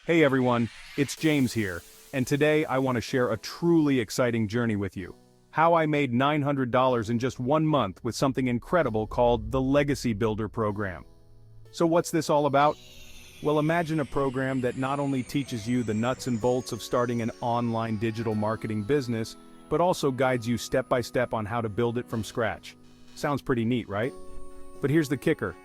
Hey everyone, it's James here, and today I want to share a truly exciting journey with you. How I made $900 in just 1 month with something incredible called the Legacy Builder program. So what's this all about? Well, imagine a program that not only teaches you the nuts and bolts of starting an online digital marketing business, but also guides you step by step on how to build it from scratch. Sounds pretty neat, right? But here's the kicker.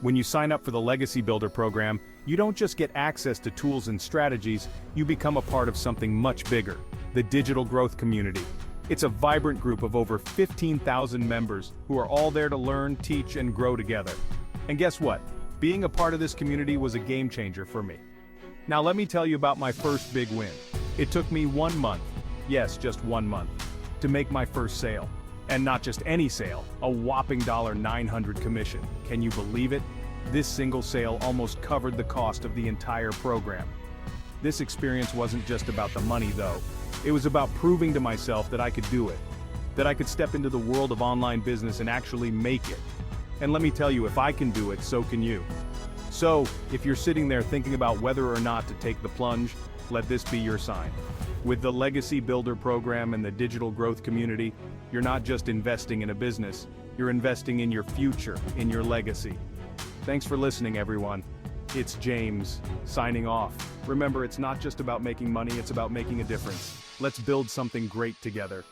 When you sign up for the Legacy Builder program, you don't just get access to tools and strategies, you become a part of something much bigger, the digital growth community. It's a vibrant group of over 15,000 members who are all there to learn, teach, and grow together. And guess what? Being a part of this community was a game changer for me. Now let me tell you about my first big win. It took me 1 month, yes, just 1 month, to make my first sale. And not just any sale, a whopping $900 commission. Can you believe it? This single sale almost covered the cost of the entire program. This experience wasn't just about the money though. It was about proving to myself that I could do it. That I could step into the world of online business and actually make it. And let me tell you, if I can do it, so can you. So, if you're sitting there thinking about whether or not to take the plunge, let this be your sign. With the Legacy Builder program and the digital growth community, you're not just investing in a business, you're investing in your future, in your legacy. Thanks for listening, everyone. It's James, signing off. Remember, it's not just about making money, it's about making a difference. Let's build something great together.